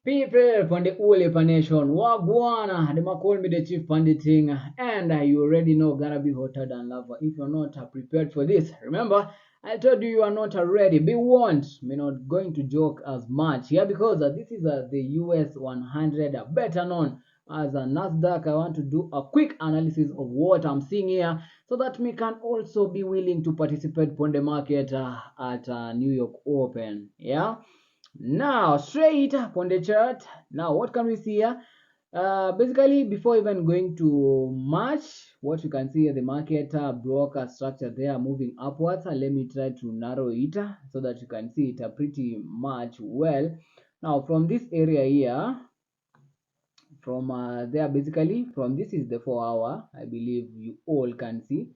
People from the Ulepa Nation, Wagwana, they call me the Chief Panditing, and you already know gonna be hotter than lava. If you're not prepared for this, remember, I told you are not ready. Be warned, we're not going to joke as much here because this is the US 100, better known as a NASDAQ. I want to do a quick analysis of what I'm seeing here so that we can also be willing to participate on the market at New York Open. Yeah. Now, straight up on the chart. Now, what can we see here? Basically, before even going to March, what you can see here, the market broke a structure there, moving upwards. Let me try to narrow it so that you can see it pretty much well. Now, from this area here, from there, basically, from this is the 4 hour, I believe you all can see.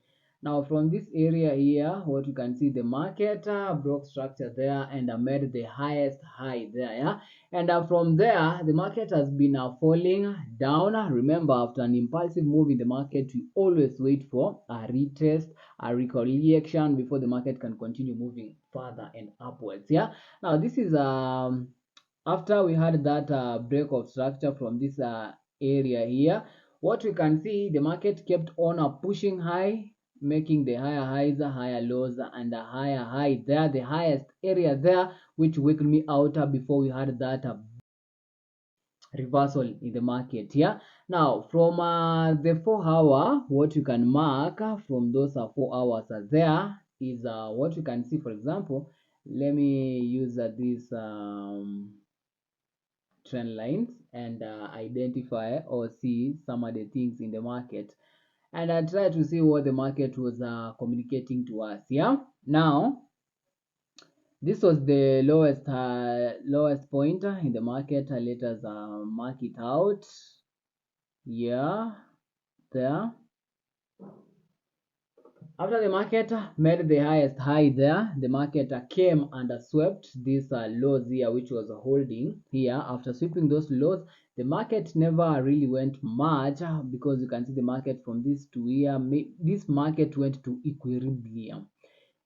Now from this area here, what you can see, the market broke structure there and made the highest high there, yeah. And from there, the market has been falling down. Remember, after an impulsive move in the market, you always wait for a retest, a recollection before the market can continue moving further and upwards, yeah. Now this is after we had that break of structure from this area here. What we can see, the market kept on pushing high, making the higher highs, higher lows, and a higher high there, the highest area there, which waked me out before we had that reversal in the market here. Now from the 4 hour, what you can mark from those 4 hours there is what you can see. For example, let me use this trend lines and identify or see some of the things in the market, and I try to see what the market was communicating to us. Yeah, now this was the lowest point in the market. Let us mark it out. Yeah, there. After the market made the highest high there, the market came and swept these lows here, which was holding here. After sweeping those lows, the market never really went much because you can see the market from this to here. This market went to equilibrium,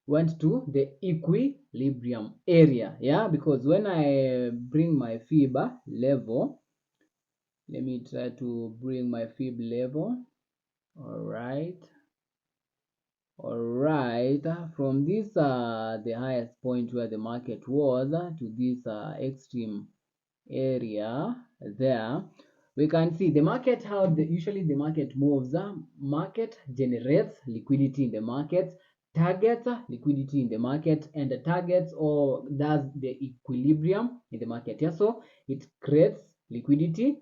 went to the equilibrium area. Yeah, because when I bring my fib level, let me try to bring my fib level. All right. Alright, from this the highest point where the market was to this extreme area there, we can see the market, how usually the market moves. Market generates liquidity in the market, targets liquidity in the market, and the targets or does the equilibrium in the market. Yeah, so it creates liquidity,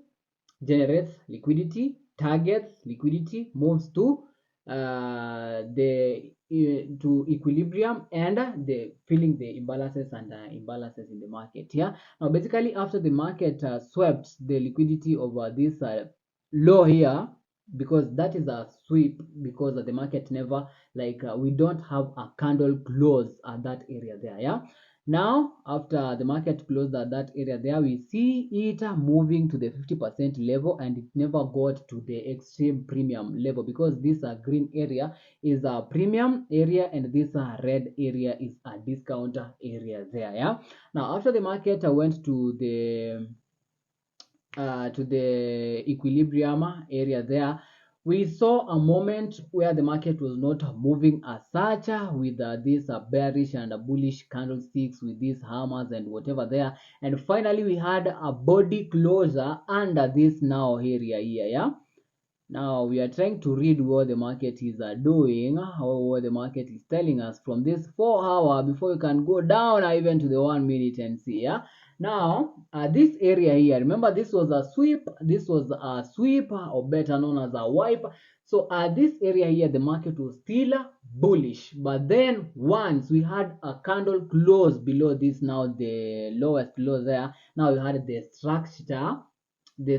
generates liquidity, targets liquidity, moves to the to equilibrium, and the filling the imbalances and imbalances in the market. Yeah, now basically after the market swept the liquidity over this low here, because that is a sweep, because the market never, like we don't have a candle close at that area there. Yeah, now after the market closed at that area there, we see it moving to the 50% level, and it never got to the extreme premium level, because this green area is a premium area and this red area is a discount area there. Yeah, now after the market went to the equilibrium area there, we saw a moment where the market was not moving as such, with these bearish and bullish candlesticks with these hammers and whatever there, and finally we had a body closure under this now area here. Yeah, now we are trying to read what the market is doing, or what the market is telling us from this 4 hour before you can go down even to the 1 minute and see. Yeah, now this area here, remember this was a sweep, this was a sweep, or better known as a wipe. So this area here, the market was still bullish, but then once we had a candle close below this, now the lowest low there, now we had the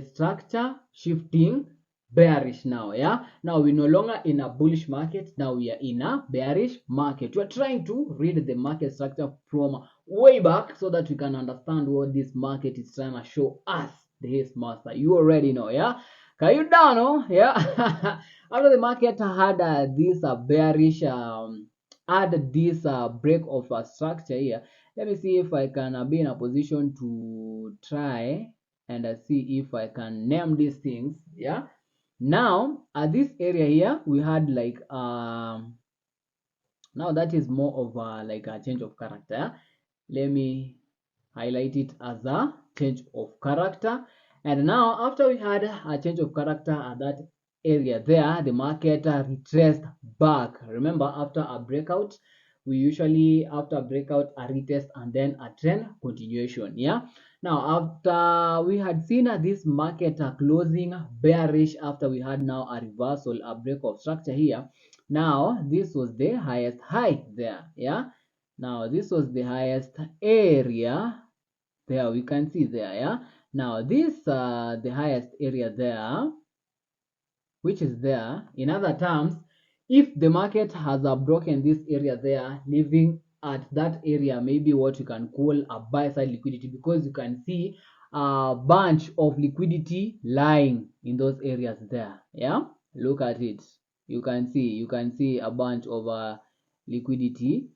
structure shifting bearish now. Yeah, now we're no longer in a bullish market, now we are in a bearish market. We're trying to read the market structure from way back so that we can understand what this market is trying to show us, the Heistmaster. You already know. Yeah, can you down? Oh, yeah. After the market had this bearish add this break of a structure here, let me see if I can be in a position to try and see if I can name these things. Yeah, now at this area here we had like now that is more of like a change of character. Let me highlight it as a change of character. And now after we had a change of character at that area there, the market retraced back. Remember, after a breakout, we usually after a breakout a retest and then a trend continuation. Yeah, now after we had seen this market closing bearish, after we had now a reversal, a break of structure here. Now this was the highest high there. Yeah, now this was the highest area there, we can see there. Yeah, now this the highest area there, which is there. In other terms, if the market has broken this area there, leaving at that area maybe what you can call a buy side liquidity, because you can see a bunch of liquidity lying in those areas there. Yeah, look at it. You can see a bunch of liquidity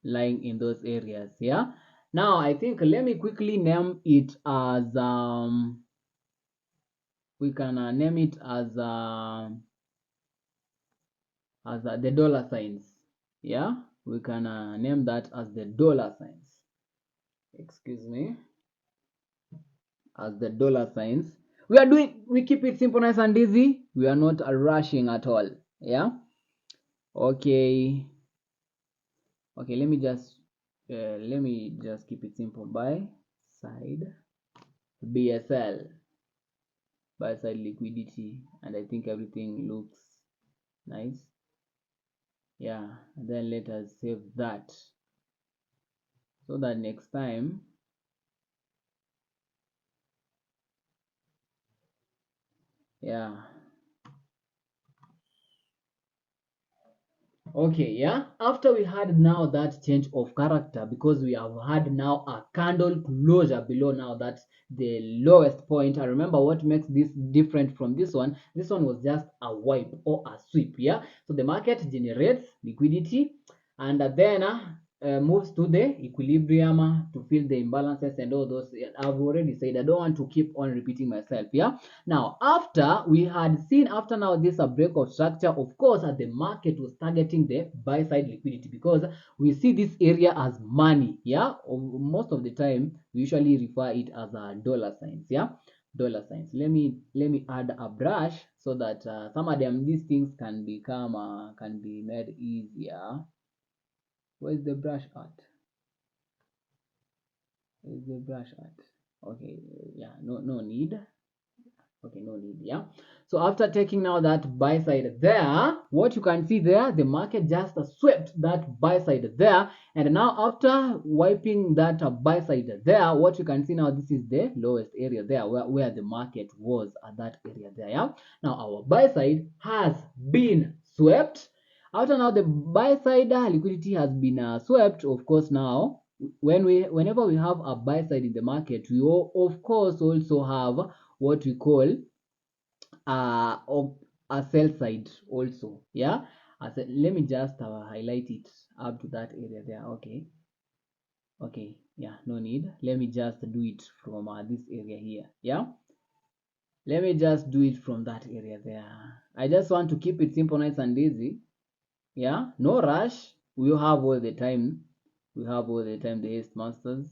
lying in those areas. Yeah, now I think let me quickly name it as we can name it as the dollar signs. Yeah, we can name that as the dollar signs. Excuse me, as the dollar signs. We keep it simple, nice and easy. We are not rushing at all. Yeah, okay. Let me just keep it simple. Buy side BSL, buy side liquidity, and I think everything looks nice. Yeah, and then let us save that so that next time yeah. Okay, yeah, after we had now that change of character, because we have had now a candle closure below now that's the lowest point. I remember what makes this different from this one. This one was just a wipe or a sweep. Yeah, so the market generates liquidity and then moves to the equilibrium to fill the imbalances and all those. I've already said, I don't want to keep on repeating myself. Yeah, now after we had seen, after now this break of structure, of course the market was targeting the buy side liquidity, because we see this area as money. Yeah, most of the time we usually refer it as dollar signs. Yeah, dollar signs. Let me add a brush so that some of them, these things can become can be made easier. Where's the brush at? Where's the brush at? Okay, yeah, no need. Okay, no need. Yeah, so after taking now that buy side there, what you can see there, the market just swept that buy side there, and now after wiping that buy side there, what you can see now, this is the lowest area there where the market was at that area there. Yeah, now our buy side has been swept. After now the buy side liquidity has been swept, of course. Now whenever we have a buy side in the market, we of course also have what we call of a sell side also. Yeah, let me just highlight it up to that area there. Okay, yeah, no need. Let me just do it from this area here. Yeah, let me just do it from that area there. I just want to keep it simple, nice and easy. Yeah, no rush. We have all the time. We have all the time, the Heistmasters.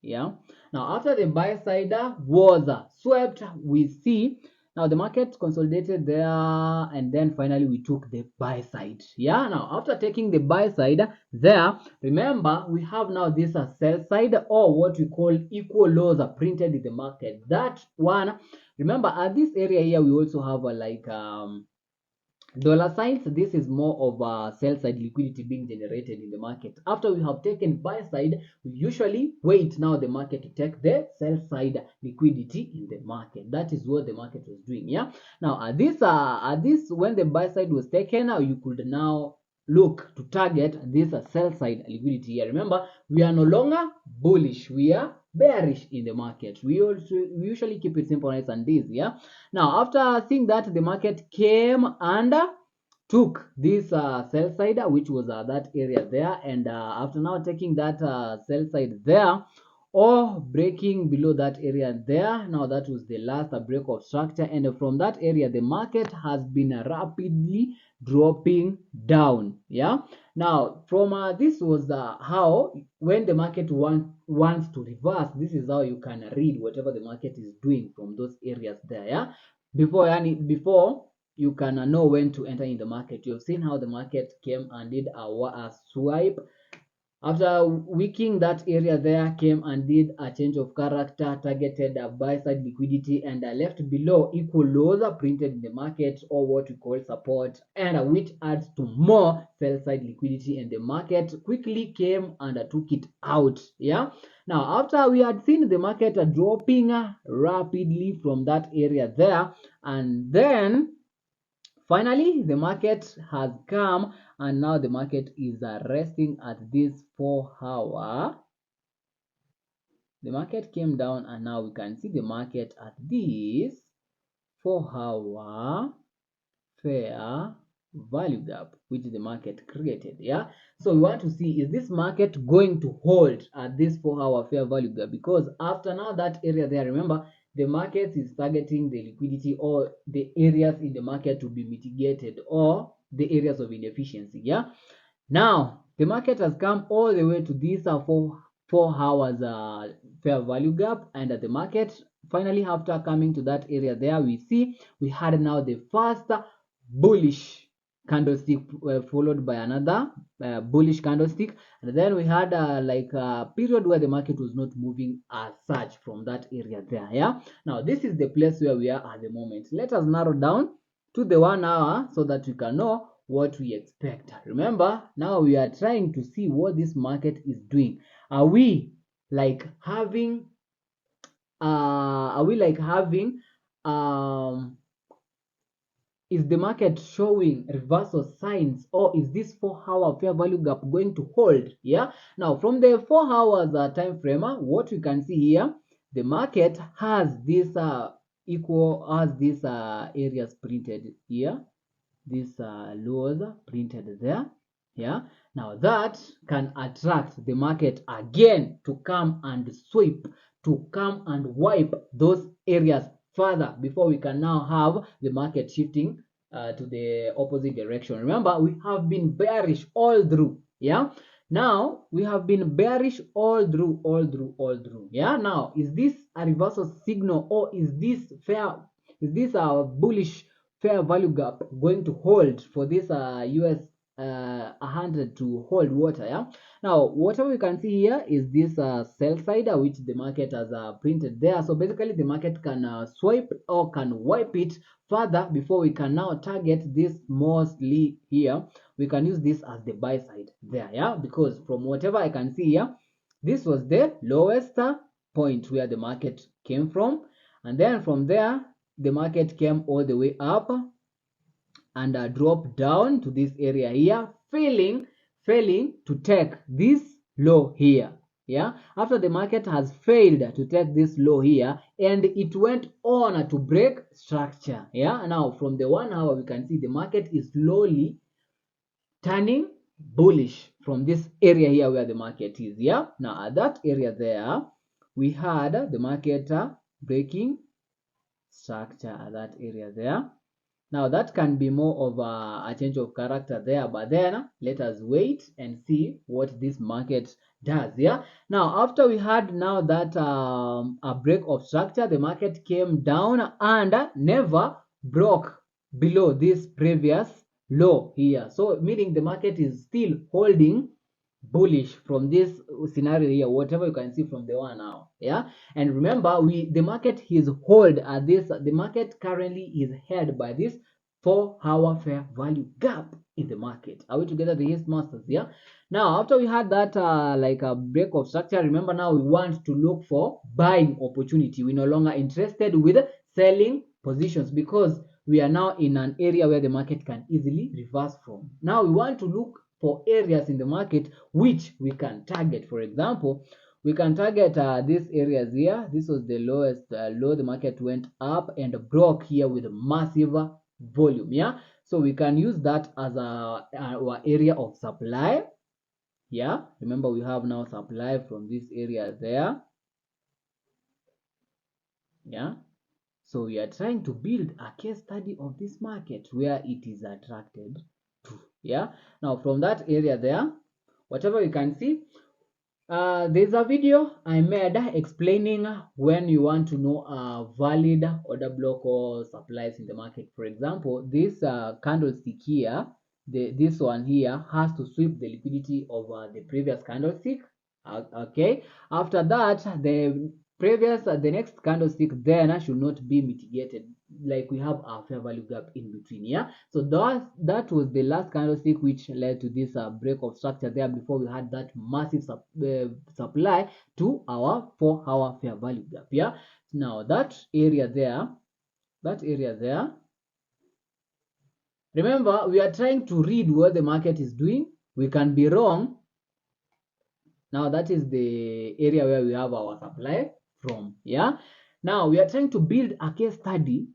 Yeah, now after the buy side was swept, we see now the market consolidated there, and then finally we took the buy side. Yeah, now after taking the buy side there, remember we have now this sell side, or what we call equal lows are printed in the market. That one, remember at this area here we also have like dollar signs. This is more of a sell side liquidity being generated in the market. After we have taken buy side, we usually wait now the market to take the sell side liquidity in the market. That is what the market was doing. Yeah, now at this when the buy side was taken, now you could now look to target this sell side liquidity here. Remember, we are no longer bullish, we are bearish in the market. We usually keep it simple, nice and easy. Yeah, now after seeing that the market came and took this sell side, which was that area there, and after now taking that sell side there, or breaking below that area there. Now that was the last break of structure, and from that area the market has been rapidly dropping down. Yeah, now from this was how, when the market wants to reverse, this is how you can read whatever the market is doing from those areas there. Yeah, before you can know when to enter in the market. You've seen how the market came and did a swipe. After weakening that area there, came and did a change of character, targeted a buy side liquidity, and left below equal lows printed in the market, or what we call support, and which adds to more sell side liquidity, and the market quickly came and took it out. Yeah. Now, after we had seen the market dropping rapidly from that area there, and then finally, the market has come, and now the market is resting at this 4-hour. The market came down, and now we can see the market at this 4-hour fair value gap, which the market created. Yeah, so we want to see, is this market going to hold at this 4-hour fair value gap? Because after now that area there, remember, the market is targeting the liquidity or the areas in the market to be mitigated, or the areas of inefficiency. Yeah, now the market has come all the way to this 4 hours fair value gap, and the market finally, after coming to that area there, we see we had now the first bullish candlestick followed by another bullish candlestick, and then we had like a period where the market was not moving as such from that area there. Yeah, now this is the place where we are at the moment. Let us narrow down to the 1 hour so that we can know what we expect. Remember, now we are trying to see what this market is doing. Are we like having is the market showing reversal signs, or is this 4-hour fair value gap going to hold? Yeah, now from the 4 hours time frame, what we can see here, the market has this areas printed here, these lows printed there. Yeah, now that can attract the market again to come and sweep, to come and wipe those areas further before we can now have the market shifting to the opposite direction. Remember, we have been bearish all through. Yeah, now we have been bearish all through. Yeah, now is this a reversal signal, or is this bullish fair value gap going to hold for this US 100 to hold water? Yeah, now whatever we can see here is this sell side which the market has printed there. So basically the market can swipe or can wipe it further before we can now target this mostly here. We can use this as the buy side there. Yeah, because from whatever I can see here, this was the lowest point where the market came from, and then from there the market came all the way up and dropped down to this area here, failing to take this low here. Yeah, after the market has failed to take this low here, and it went on to break structure. Yeah, now from the 1 hour we can see the market is slowly turning bullish from this area here where the market is. Yeah, now at that area there we had the market breaking structure at that area there. Now that can be more of a change of character there, but then let us wait and see what this market does. Yeah, now after we had now that a break of structure, the market came down and never broke below this previous low here, so meaning the market is still holding bullish from this scenario here, whatever you can see from the 1 hour. Yeah, and remember, the market is hold at this, the market currently is held by this 4-hour fair value gap in the market. Are we together, the Heistmasters? Yeah, now after we had that like a break of structure, remember now we want to look for buying opportunity. We're no longer interested with selling positions, because we are now in an area where the market can easily reverse from. Now we want to look for areas in the market which we can target. For example, we can target these areas here. This was the lowest low. The market went up and broke here with a massive volume. Yeah, so we can use that as our area of supply. Yeah, remember we have now supply from this area there. Yeah, so we are trying to build a case study of this market where it is attracted to. Yeah, now from that area there, whatever you can see, there's a video I made explaining when you want to know a valid order block or supplies in the market. For example, this candlestick here, this one here has to sweep the liquidity over the previous candlestick. Okay, after that, the next candlestick then should not be mitigated, like we have a fair value gap in between. Yeah, so that was the last candlestick which led to this break of structure there before we had that massive supply to our 4-hour fair value gap. Yeah, now that area there, remember, we are trying to read what the market is doing. We can be wrong. Now that is the area where we have our supply from. Yeah, now we are trying to build a case study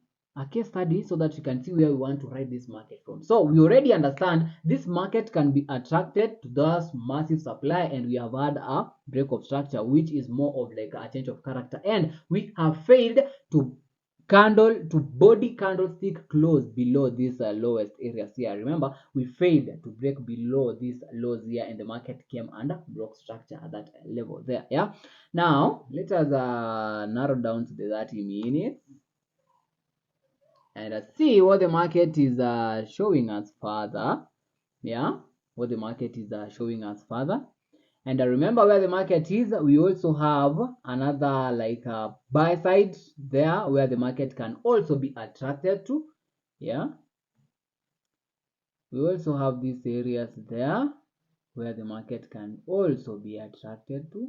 so that you can see where we want to ride this market from. So we already understand this market can be attracted to those massive supply, and we have had a break of structure, which is more of like a change of character, and we have failed to body candlestick close below these lowest areas here. Remember, we failed to break below these lows here, and the market came under block structure at that level there. Yeah, now let us narrow down to the 30 minutes and see what the market is showing us further. Yeah, what the market is showing us further. And remember where the market is, we also have another like buy side there where the market can also be attracted to. Yeah, we also have these areas there where the market can also be attracted to.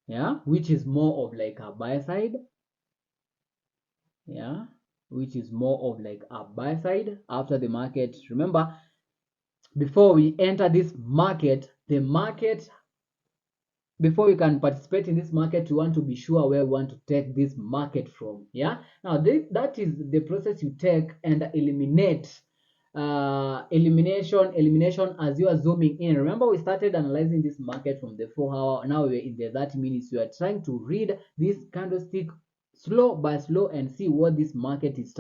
Yeah, which is more of like a buy side. Yeah, which is more of like a buy side after the market. Remember, before we enter this market, before you can participate in this market, you want to be sure where you want to take this market from. Yeah, now that is the process you take and eliminate elimination as you are zooming in. Remember, we started analyzing this market from the 4-hour. Now we're in the 30 minutes. You are trying to read this candlestick slow by slow and see what this market is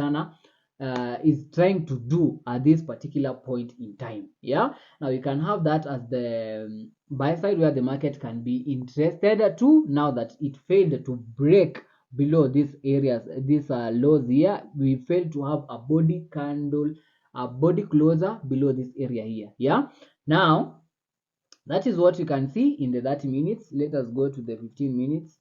trying to do at this particular point in time. Yeah, now you can have that as the buy side where the market can be interested to. Now that it failed to break below these areas, these lows here, we failed to have a body candle, a body closer below this area here. Yeah, now that is what you can see in the 30 minutes. Let us go to the 15 minutes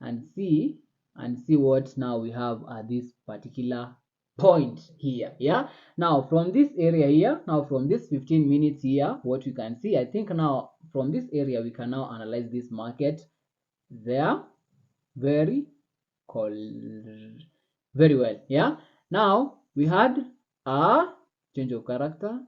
and see what now we have at this particular point here. Yeah, now from this area here, now from this 15 minutes here, what you can see, I think now from this area we can now analyze this market there very well. Yeah, now we had a change of character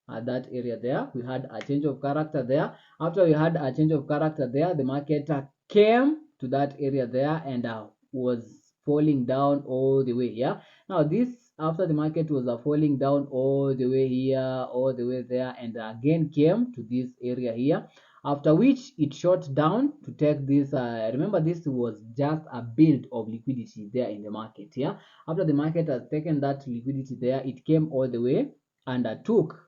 at that area there. We had a change of character there. After we had a change of character there, the market came to that area there and was falling down all the way. Yeah, now this, after the market was falling down all the way here, all the way there, and again came to this area here, after which it shot down to take this remember, this was just a build of liquidity there in the market. Yeah, after the market has taken that liquidity there, it came all the way and took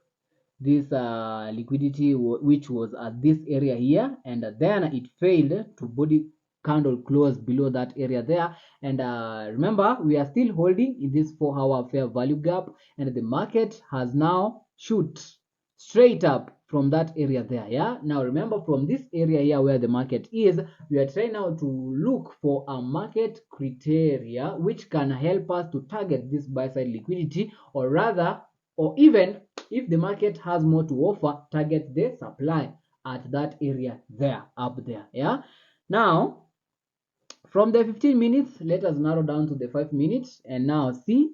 this liquidity which was at this area here, and then it failed to body candle close below that area there. And remember, we are still holding in this 4-hour fair value gap, and the market has now shoot straight up from that area there. Yeah, now remember, from this area here where the market is, we are trying now to look for a market criteria which can help us to target this buy side liquidity, or rather, or even if the market has more to offer, target the supply at that area there, up there. Yeah, now from the 15 minutes, let us narrow down to the 5 minutes, and now see,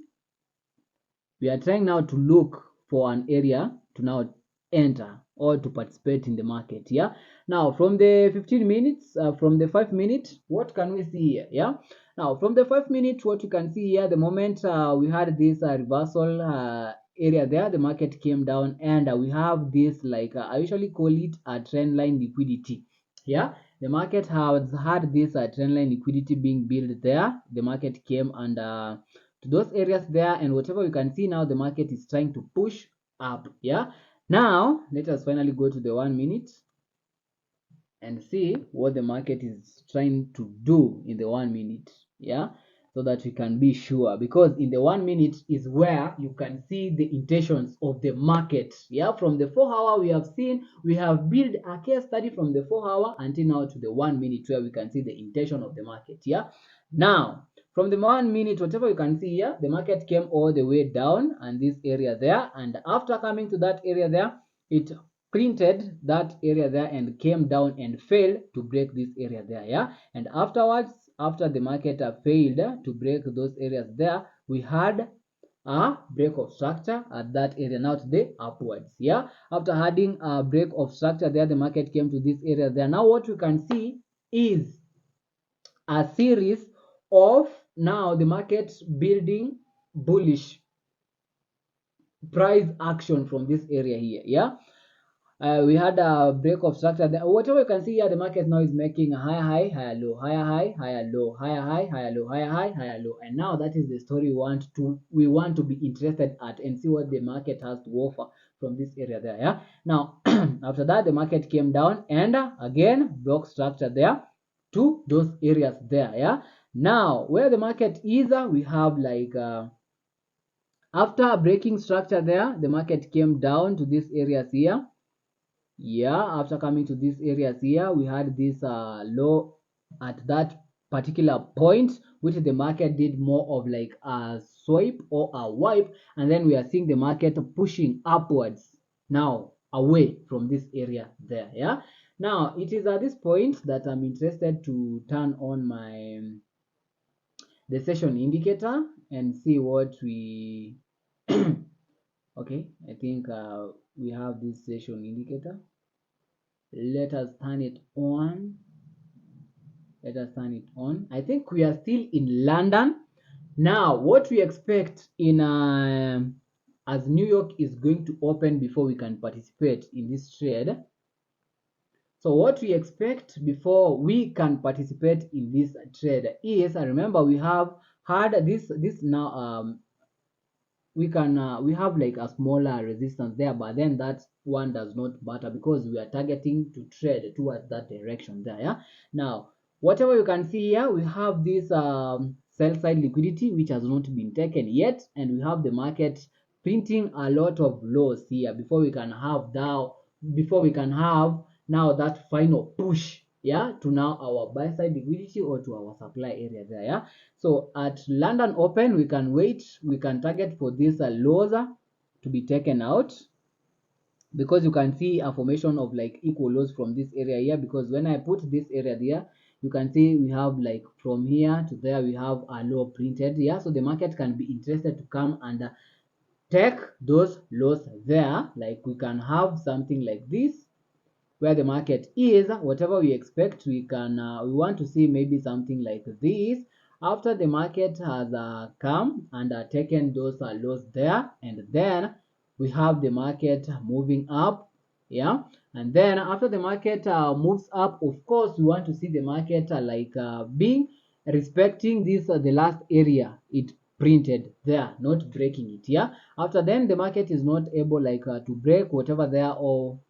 we are trying now to look for an area to now enter or to participate in the market. Yeah, now from the 15 minutes, from the 5 minutes, what can we see here? Yeah, now from the 5 minutes, what you can see here, the moment we had this reversal area there, the market came down, and we have this, like I usually call it a trend line liquidity. Yeah, the market has had this trendline liquidity being built there. The market came and to those areas there, and whatever you can see now, the market is trying to push up. Yeah, now let us finally go to the 1 minute and see what the market is trying to do in the 1 minute. Yeah, so that we can be sure, because in the 1 minute is where you can see the intentions of the market. Yeah, from the 4-hour we have built a case study from the 4-hour until now to the 1 minute, where we can see the intention of the market. Yeah, now from the 1 minute, whatever you can see here, the market came all the way down and this area there, and after coming to that area there, it printed that area there and came down and failed to break this area there. Yeah, and afterwards, after the market failed to break those areas there, we had a break of structure at that area, now today upwards. Yeah, after having a break of structure there, the market came to this area there. Now what we can see is a series of now the market building bullish price action from this area here. Yeah, we had a break of structure there. Whatever you can see here, the market now is making a higher high, higher low, higher high, higher low, higher high, higher low, higher high, higher low. And now that is the story we want to be interested at and see what the market has to offer from this area there. Yeah, now after that, the market came down and again broke structure there to those areas there. Yeah, now where the market is, we have like after breaking structure there, the market came down to these areas here. Yeah, after coming to these areas here, we had this low at that particular point, which the market did more of like a swipe or a wipe, and then we are seeing the market pushing upwards now away from this area there. Yeah, now it is at this point that I'm interested to turn on my the session indicator and see what we okay, I think we have this session indicator. Let us turn it on. Let us turn it on. I think we are still in London. Now, what we expect in as New York is going to open before we can participate in this trade. So what we expect before we can participate in this trade is, remember we have had this now we have like a smaller resistance there, but then that one does not matter because we are targeting to trade towards that direction there. Yeah, now whatever you can see here, we have this sell side liquidity which has not been taken yet, and we have the market printing a lot of lows here before we can have now that final push, yeah, to now our buy side liquidity or to our supply area there. Yeah, so at London open, we can wait, we can target for this lows to be taken out, because you can see a formation of like equal lows from this area here, because when I put this area there, you can see we have like from here to there we have a low printed. Yeah, so the market can be interested to come and take those lows there. Like we can have something like this where the market is, whatever we expect, we can we want to see maybe something like this after the market has come and taken those lows there, and then we have the market moving up. Yeah, and then after the market moves up, of course we want to see the market being respecting this the last area it printed there, not breaking it. Yeah, after then the market is not able to break whatever there, or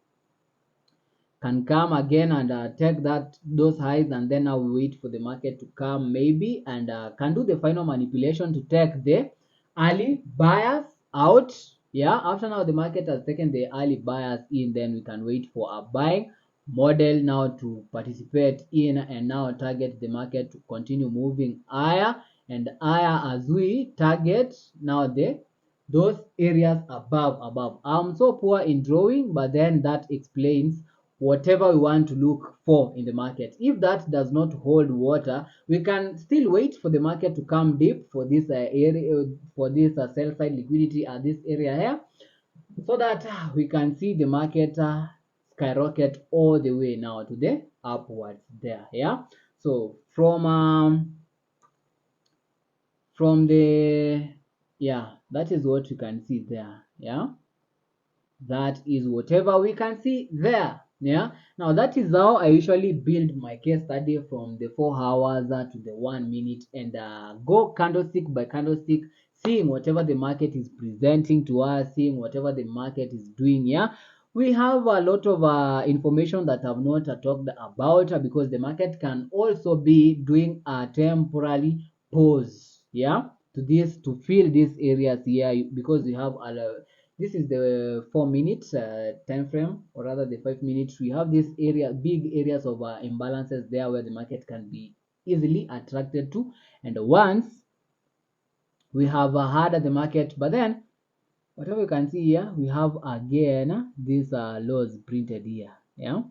can come again and take those highs, and then now we wait for the market to come maybe and can do the final manipulation to take the early buyers out. Yeah, after now the market has taken the early buyers in, then we can wait for a buying model now to participate in and now target the market to continue moving higher and higher as we target now those areas above. I'm so poor in drawing, but then that explains whatever we want to look for in the market. If that does not hold water, we can still wait for the market to come deep for this area, for this sell side liquidity at this area here, so that we can see the market skyrocket all the way now to the upwards there. Yeah, so from the, yeah, that is what you can see there. Yeah, that is whatever we can see there. Yeah, now that is how I usually build my case study from the 4 hours to the 1 minute, and go candlestick by candlestick, seeing whatever the market is presenting to us, seeing whatever the market is doing. Yeah, we have a lot of information that I've not talked about, because the market can also be doing a temporary pause. Yeah, to this, to fill these areas here, because we have a this is the 4 minutes time frame, or rather the 5 minutes. We have this area, big areas of imbalances there, where the market can be easily attracted to. And once we have had the market, but then whatever you can see here, we have again these lows printed here. Yeah,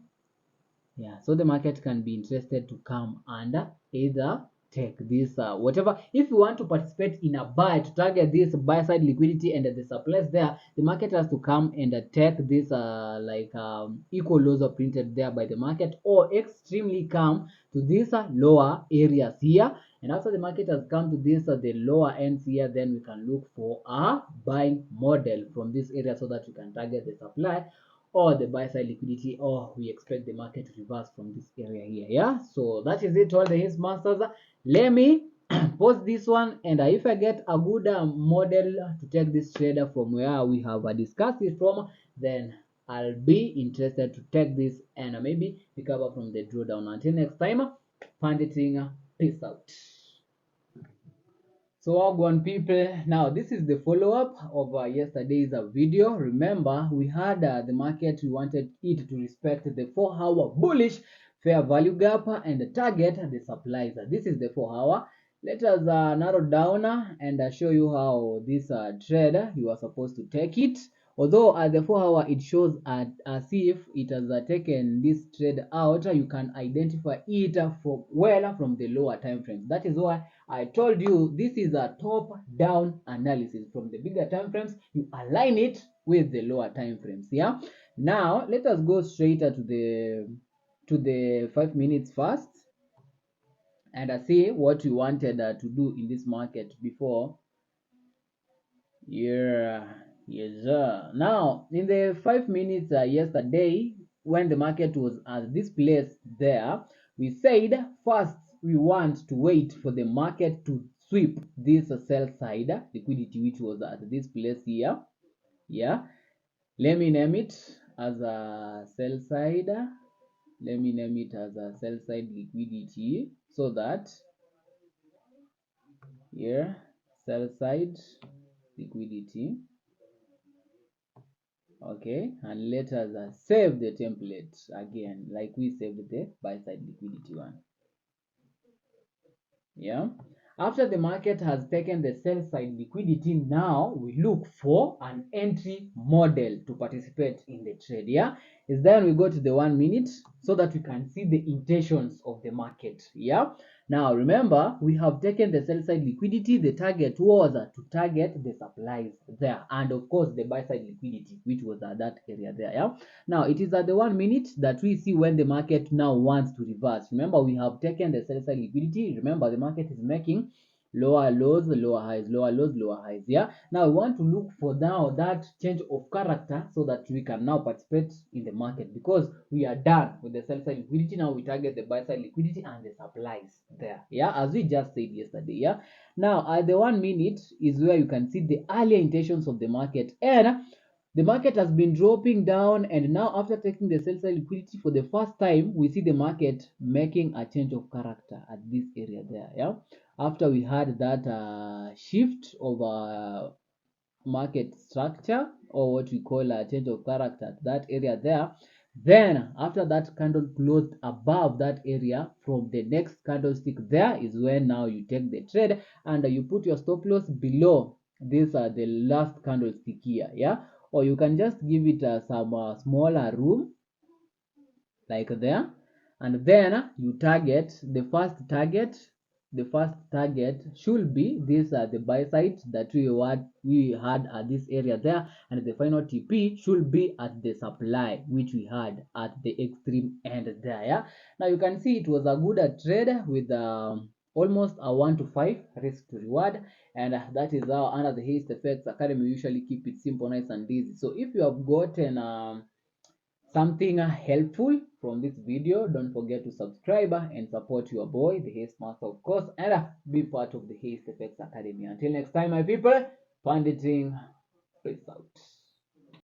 yeah, so the market can be interested to come and either take this whatever. If you want to participate in a buy to target this buy side liquidity and the supplies there, the market has to come and take this equal lows are printed there by the market, or extremely come to these lower areas here. And after the market has come to this the lower ends here, then we can look for a buying model from this area, so that we can target the supply or the buy side liquidity, or we expect the market to reverse from this area here. Yeah, so that is it, all the Heistmasters. Let me post this one, and if I get a good model to take this trader from where we have discussed it from, then I'll be interested to take this and maybe recover from the drawdown. Until next time, Panditing, peace out. So Wagwan people, now this is the follow-up of yesterday's video. Remember, we had the market, we wanted it to respect the 4-hour bullish fair value gap and target the supplies. This is the 4-hour. Let us narrow down and show you how this trade you are supposed to take it. Although at the 4-hour it shows as if it has taken this trade out, you can identify it from the lower time frames. That is why I told you this is a top-down analysis. From the bigger time frames, you align it with the lower time frames. Yeah. Now let us go straight to the 5 minutes first, and see what we wanted to do in this market before. Yeah, yes, sir. Now, in the 5 minutes yesterday, when the market was at this place there, we said first we want to wait for the market to sweep this sell side liquidity, which was at this place here. Yeah, let me name it as a sell side. Let me name it as a sell side liquidity, so that here, sell side liquidity. Okay, and let us save the template again, like we saved the buy side liquidity one. Yeah, after the market has taken the sell side liquidity, now we look for an entry model to participate in the trade. Yeah, is then we go to the 1 minute, so that we can see the intentions of the market. Yeah, now remember, we have taken the sell side liquidity. The target was to target the supplies there, and of course the buy side liquidity, which was at that area there. Yeah, now it is at the 1 minute that we see when the market now wants to reverse. Remember, we have taken the sell side liquidity. Remember, the market is making lower lows, lower highs, lower lows, lower highs. Yeah, now we want to look for now that change of character, so that we can now participate in the market, because we are done with the sell side liquidity. Now we target the buy side liquidity and the supplies there. Yeah, as we just said yesterday. Yeah, now at the 1 minute is where you can see the earlier intentions of the market, and the market has been dropping down, and now after taking the sell side liquidity for the first time, we see the market making a change of character at this area there. Yeah, after we had that shift of market structure, or what we call a change of character at that area there, then after that candle closed above that area, from the next candlestick there is when now you take the trade, and you put your stop loss below this the last candlestick here. Yeah, or you can just give it some smaller room, like there, and then you target the first target. The first target should be this the buy side that we had at this area there, and the final TP should be at the supply, which we had at the extreme end there. Yeah, now you can see it was a good trade with almost a 1 to 5 risk to reward, and that is how under the Heistfx Academy we usually keep it simple, nice and easy. So if you have gotten something helpful from this video, don't forget to subscribe and support your boy, the Heistmaster, of course, and be part of the Heistfx Academy. Until next time, my people, Panditing, peace out.